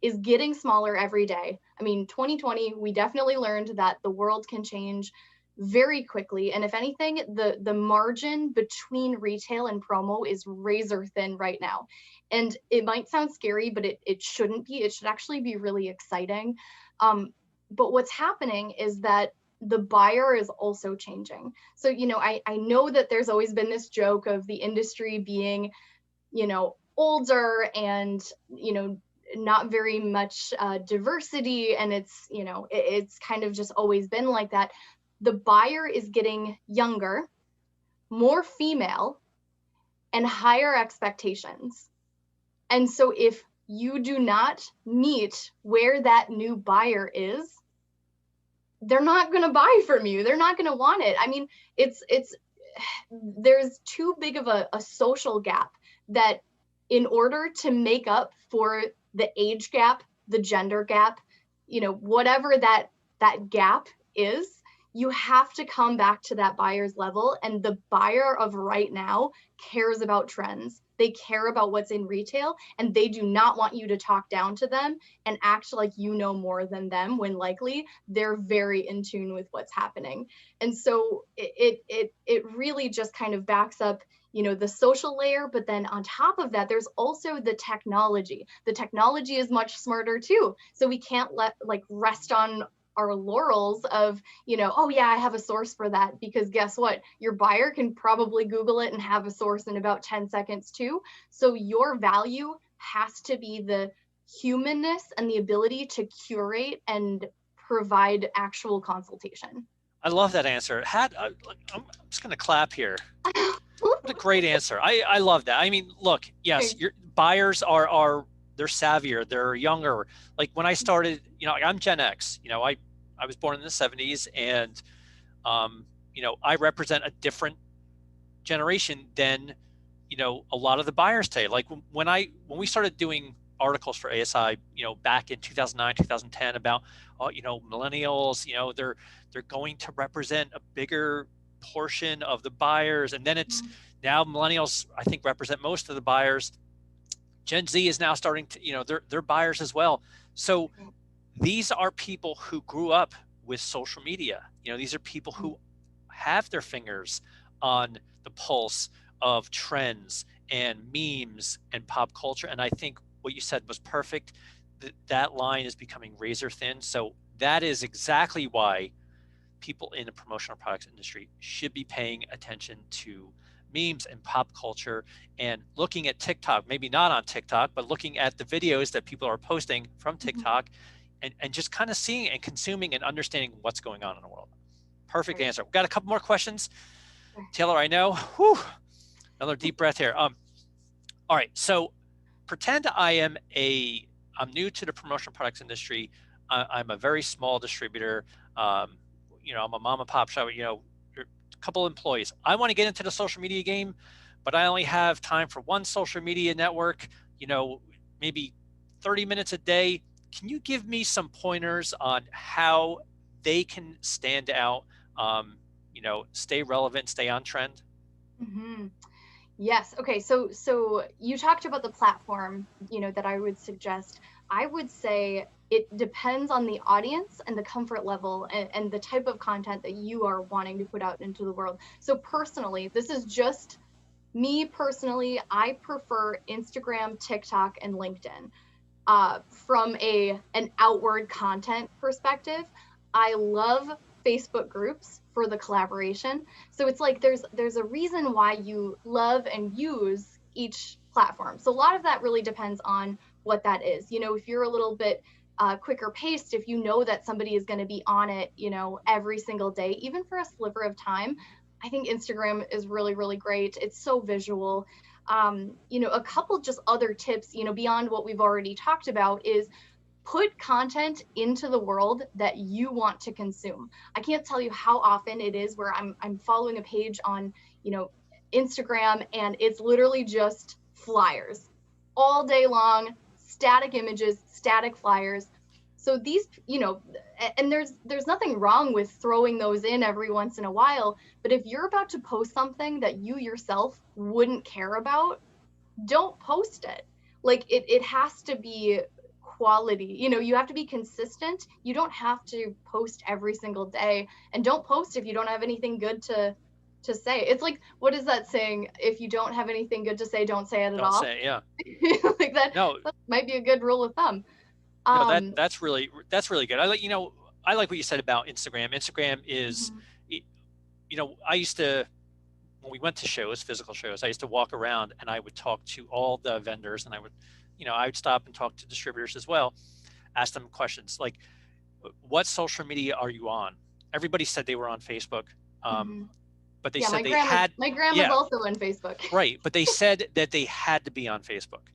is getting smaller every day. I mean, 2020, we definitely learned that the world can change very quickly. And if anything, the margin between retail and promo is razor thin right now. And it might sound scary, but it shouldn't be. It should actually be really exciting. But what's happening is that the buyer is also changing. So, you know, I know that there's always been this joke of the industry being, you know, older and, you know, not very much diversity. And it's, you know, it's kind of just always been like that. The buyer is getting younger, more female, and higher expectations. And so if you do not meet where that new buyer is, they're not going to buy from you. They're not going to want it. I mean, it's there's too big of a social gap that in order to make up for the age gap, the gender gap, you know, whatever that gap is, you have to come back to that buyer's level. And the buyer of right now cares about trends. They care about what's in retail, and they do not want you to talk down to them and act like you know more than them, when likely they're very in tune with what's happening. And so it really just kind of backs up, you know, the social layer. But then on top of that, there's also the technology. The technology is much smarter too. So we can't rest on our laurels of, you know, oh yeah, I have a source for that, because guess what? Your buyer can probably Google it and have a source in about 10 seconds too. So your value has to be the humanness and the ability to curate and provide actual consultation. I love that answer. I'm just going to clap here. What a great answer. I love that. I mean, look, yes, your buyers are they're savvier, they're younger. Like when I started, you know, I'm Gen X. You know, I was born in the 70s, and you know, I represent a different generation than, you know, a lot of the buyers today. Like when we started doing articles for ASI, you know, back in 2009, 2010 about, you know, millennials, you know, they're going to represent a bigger portion of the buyers, and then it's now millennials I think represent most of the buyers. Gen Z is now starting to, you know, they're buyers as well. So these are people who grew up with social media. You know, these are people who have their fingers on the pulse of trends and memes and pop culture. And I think what you said was perfect. That line is becoming razor thin. So that is exactly why people in the promotional products industry should be paying attention to memes and pop culture, and looking at TikTok, maybe not on TikTok, but looking at the videos that people are posting from TikTok, and just kind of seeing and consuming and understanding what's going on in the world. Perfect answer. We've got a couple more questions. Taylor, I know. Whew, another deep breath here. All right. So pretend I'm new to the promotional products industry. I'm a very small distributor. You know, I'm a mom and pop shop, you know, a couple employees. I want to get into the social media game, but I only have time for one social media network, you know, maybe 30 minutes a day. Can you give me some pointers on how they can stand out, you know, stay relevant, stay on trend? Mm-hmm. Yes. Okay. So you talked about the platform, you know, that I would suggest. I would say it depends on the audience and the comfort level and the type of content that you are wanting to put out into the world. So personally, this is just me personally. I prefer Instagram, TikTok, and LinkedIn. From an outward content perspective, I love Facebook groups for the collaboration. So it's like there's a reason why you love and use each platform. So a lot of that really depends on what that is. You know, if you're a little bit quicker paced, if you know that somebody is going to be on it, every single day, even for a sliver of time, I think Instagram is really, really great. It's so visual. A couple just other tips, beyond what we've already talked about, is put content into the world that you want to consume. I can't tell you how often it is where I'm following a page on, Instagram, and it's literally just flyers all day long, static images, static flyers. So these, and there's nothing wrong with throwing those in every once in a while, but if you're about to post something that you yourself wouldn't care about, don't post it. Like it has to be quality. You have to be consistent. You don't have to post every single day, and don't post if you don't have anything good to say. It's like, what is that saying? If you don't have anything good to say, don't say it at Don't all. say, yeah. Like that, No, that might be a good rule of thumb. no, Um, that's really good. I like what you said about Instagram. Instagram is, mhm, I used to, when we went to shows, physical shows, I used to walk around and I would talk to all the vendors, and I would stop and talk to distributors as well, ask them questions like, what social media are you on? Everybody said they were on Facebook, um, mhm. but they Yeah, said they had, my grandma's yeah, also on Facebook. right. But they said that they had to be on Facebook.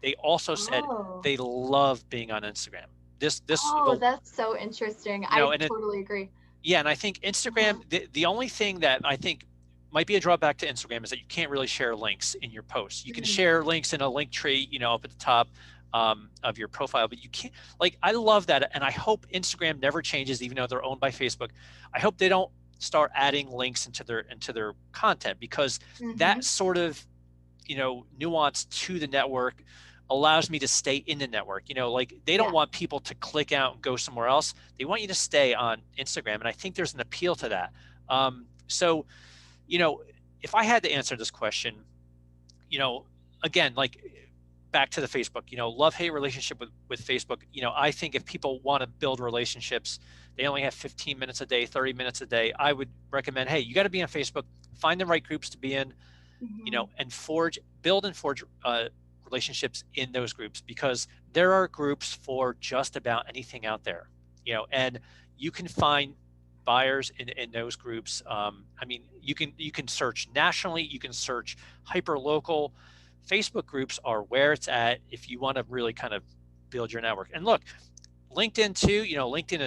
They also said Oh, they love being on Instagram. oh, that's so interesting. I and it, totally agree. yeah, and I think Uh-huh. Instagram, the only thing that I think might be a drawback to Instagram is that you can't really share links in your posts. You can Mhm, share links in a link tree, up at the top of your profile, but you can't, like, I love that. And I hope Instagram never changes, even though they're owned by Facebook. I hope they don't start adding links into their content, because that mhm. sort of, nuance to the network allows me to stay in the network. Like, they don't Yeah. want people to click out and go somewhere else. They want you to stay on Instagram. And I think there's an appeal to that. So, you know, if I had to answer this question, you know, again, like, back to the Facebook, love-hate relationship with Facebook. I think if people want to build relationships, they only have 15 minutes a day, 30 minutes a day. I would recommend, hey, you got to be on Facebook, find the right groups to be in, Mhm. and build and forge relationships in those groups, because there are groups for just about anything out there, and you can find buyers in those groups. I mean, you can search nationally, you can search hyper local. Facebook groups are where it's at if you want to really kind of build your network. And look, LinkedIn too. LinkedIn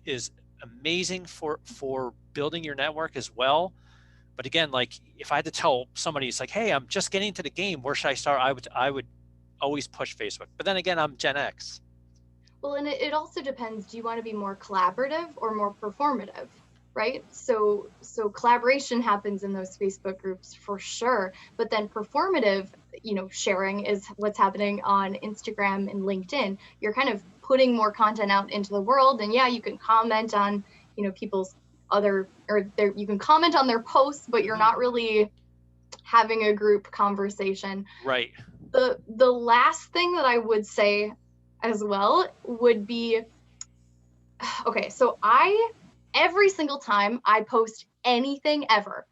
is amazing for building your network as well. But again, like, if I had to tell somebody, it's like, hey, I'm just getting into the game, where should I start? I would always push Facebook. But then again, I'm Gen X. Well, and it also depends. Do you want to be more collaborative or more performative? Right? So collaboration happens in those Facebook groups for sure, but then performative, sharing is what's happening on Instagram and LinkedIn. You're kind of putting more content out into the world, and yeah, you can comment on, people's other, or you can comment on their posts, but you're Hmm. not really having a group conversation. Right. The last thing that I would say as well would be, okay, so I every single time I post anything ever,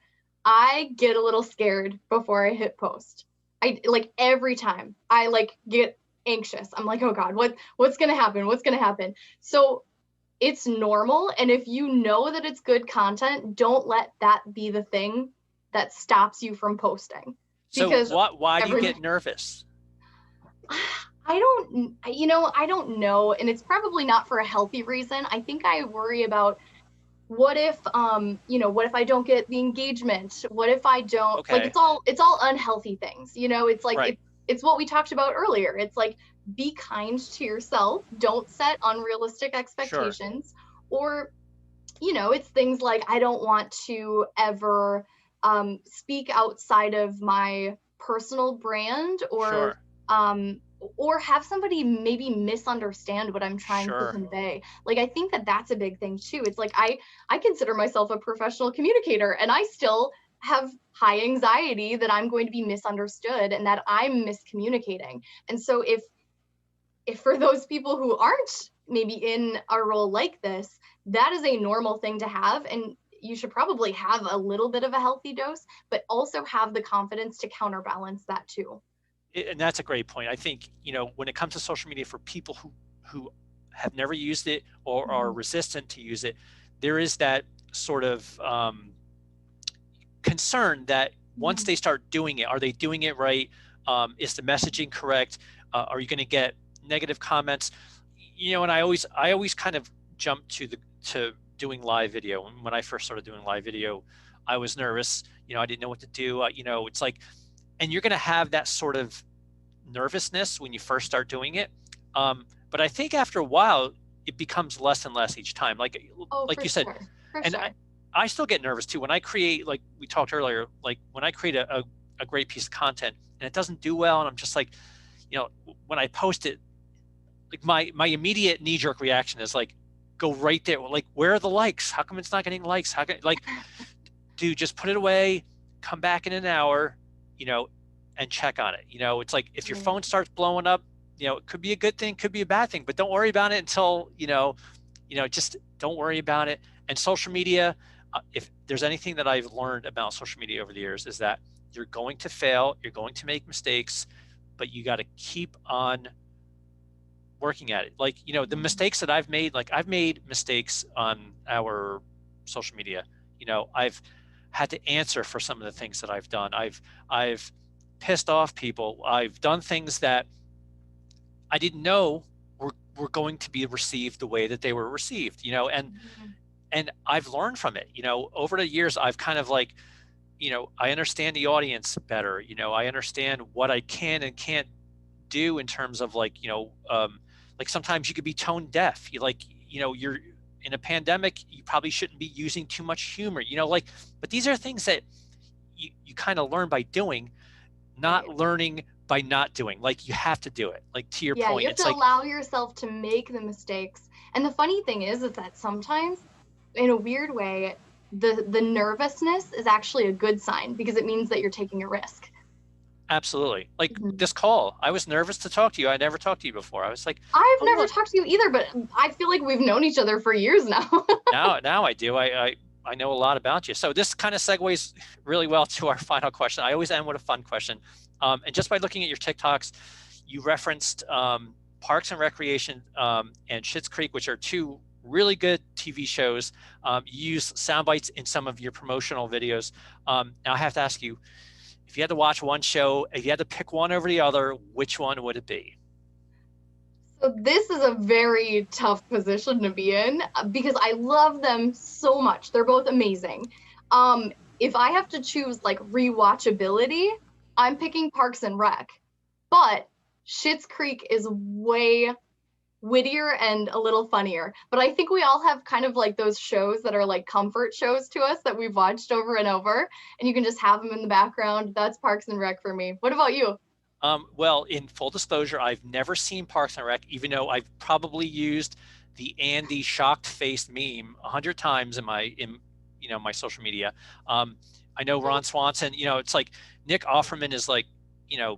I get a little scared before I hit post. I like every time I like get anxious. I'm like, "Oh god, what's going to happen? What's going to happen?" So it's normal, and if you know that it's good content, don't let that be the thing that stops you from posting, So because why do you every get nervous? I don't know, and it's probably not for a healthy reason. I think I worry about, what if I don't get the engagement? What if I don't, like, Okay. it's all unhealthy things. It's like Right. it's what we talked about earlier. It's like, be kind to yourself, don't set unrealistic Sure. expectations, or it's things like, I don't want to ever speak outside of my personal brand, Sure. um, or have somebody maybe misunderstand what I'm trying to Sure. convey. Like, I think that that's a big thing too. It's like, I consider myself a professional communicator, and I still have high anxiety that I'm going to be misunderstood and that I'm miscommunicating. And so if for those people who aren't maybe in a role like this, that is a normal thing to have. And you should probably have a little bit of a healthy dose, but also have the confidence to counterbalance that too. And that's a great point. I think, when it comes to social media, for people who have never used it or are Mhm. resistant to use it, there is that sort of concern that once Mhm. they start doing it, are they doing it right? Is the messaging correct? Are you going to get negative comments? And I always kind of jump to doing live video. And when I first started doing live video, I was nervous. I didn't know what to do. It's like, and you're going to have that sort of nervousness when you first start doing it. But I think after a while, it becomes less and less each time. Oh, Like for you said, sure. For and sure. I still get nervous too when I create, like we talked earlier, like when I create a great piece of content and it doesn't do well, and I'm just like, when I post it, like my immediate knee jerk reaction is like, go right there. Like, where are the likes? How come it's not getting likes? How can, like, dude, just put it away, come back in an hour, you know, and check on it. It's like if your Right. phone starts blowing up, it could be a good thing, could be a bad thing, but don't worry about it until, just don't worry about it. And social media, if there's anything that I've learned about social media over the years, is that you're going to fail, you're going to make mistakes, but you got to keep on working at it. Like, the Mhm. mistakes that I've made, like I've made mistakes on our social media. I've had to answer for some of the things that I've done. I've pissed off people. I've done things that I didn't know were going to be received the way that they were received, Mhm. and I've learned from it. Over the years I've kind of like, I understand the audience better. I understand what I can and can't do in terms of like, like sometimes you could be tone deaf. You're in a pandemic, you probably shouldn't be using too much humor, like, but these are things that you kind of learn by doing, not Right. learning by not doing. Like, you have to do it. Like, to your Yeah, you point, have it's to like, allow yourself to make the mistakes. And the funny thing is that sometimes, in a weird way, the nervousness is actually a good sign because it means that you're taking a risk. absolutely. Like Mhm. this call, I was nervous to talk to you. I never talked to you before. I was like, I've oh never look, talked to you either, but I feel like we've known each other for years now. now I do. I know a lot about you. So this kind of segues really well to our final question. I always end with a fun question. And just by looking at your TikToks, you referenced Parks and Recreation and Schitt's Creek, which are two really good TV shows. You use sound bites in some of your promotional videos. Now I have to ask you, if you had to watch one show, if you had to pick one over the other, which one would it be? So this is a very tough position to be in because I love them so much. They're both amazing. If I have to choose like rewatchability, I'm picking Parks and Rec. But Schitt's Creek is way wittier and a little funnier. But I think we all have kind of like those shows that are like comfort shows to us that we've watched over and over, and you can just have them in the background. That's Parks and Rec for me. What about you? Well, in full disclosure, I've never seen Parks and Rec, even though I've probably used the Andy shocked face meme 100 times in my social media. Um, I know Ron Swanson. It's like Nick Offerman is like,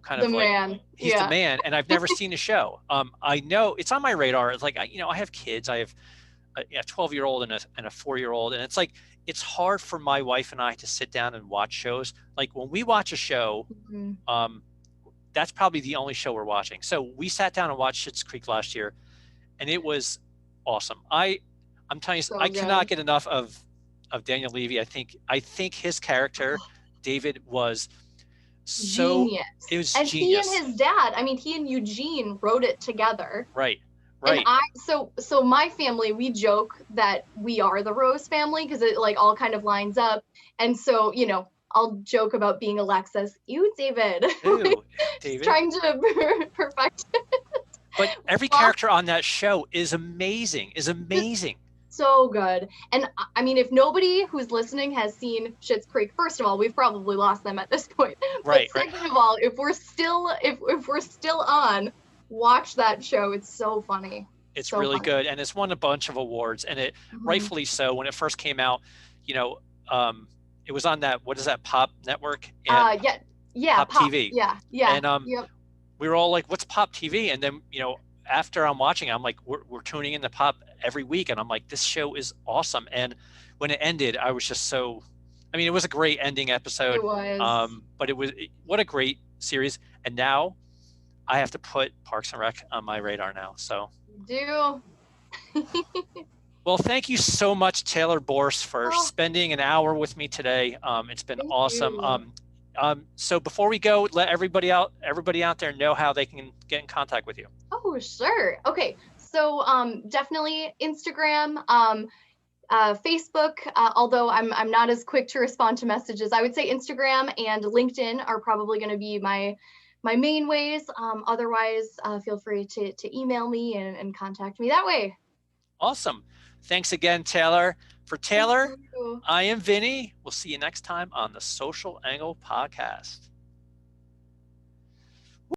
kind The of like, man. he's the Yeah. man, and I've never seen a show. I know it's on my radar. It's like, I have kids. I have a 12-year-old and a 4-year-old, and it's like it's hard for my wife and I to sit down and watch shows. Like when we watch a show. Mhm. Um, that's probably the only show we're watching. So we sat down and watched Schitt's Creek last year, and it was awesome. I'm telling you, I So cannot good. get enough of Daniel Levy. I think his character, David, was so it Genius. was And he and genius. his dad, I mean, he and Eugene wrote it together. Right, And right. so my family, we joke that we are the Rose family because it like all kind of lines up. And so, I'll joke about being Alexis, you, David, Ooh, just David. trying to perfect But every lost. character on that show is amazing. Is Just amazing. so good. And I mean, if nobody who's listening has seen Schitt's Creek, first of all, we've probably lost them at this point. But Right, right. second of all, if we're still on, watch that show. It's so funny. It's So really funny. good, and it's won a bunch of awards, and it Mhm. rightfully so. When it first came out, you know, um, it was on that, what is that, Pop Network and Yeah, yeah, Pop Pop. TV, Yeah, yeah, and yep. we were all like, "What's Pop TV?" And then after I'm watching, I'm like, "We're tuning in to Pop every week," and I'm like, "This show is awesome." And when it ended, I was just so. I mean, it was a great ending It episode, was. but what a great series. And now I have to put Parks and Rec on my radar now. So Do. Well, thank you so much, Taylor Borse, for Oh, spending an hour with me today. It's been thank awesome. you. So before we go, let everybody out there know how they can get in contact with you. Oh, sure. Okay. So definitely Instagram, Facebook, although I'm not as quick to respond to messages. I would say Instagram and LinkedIn are probably going to be my main ways. Otherwise, feel free to email me and contact me that way. Awesome. Thanks again, Taylor. For Thank Taylor, you. I am Vinny. We'll see you next time on the Social Angle Podcast.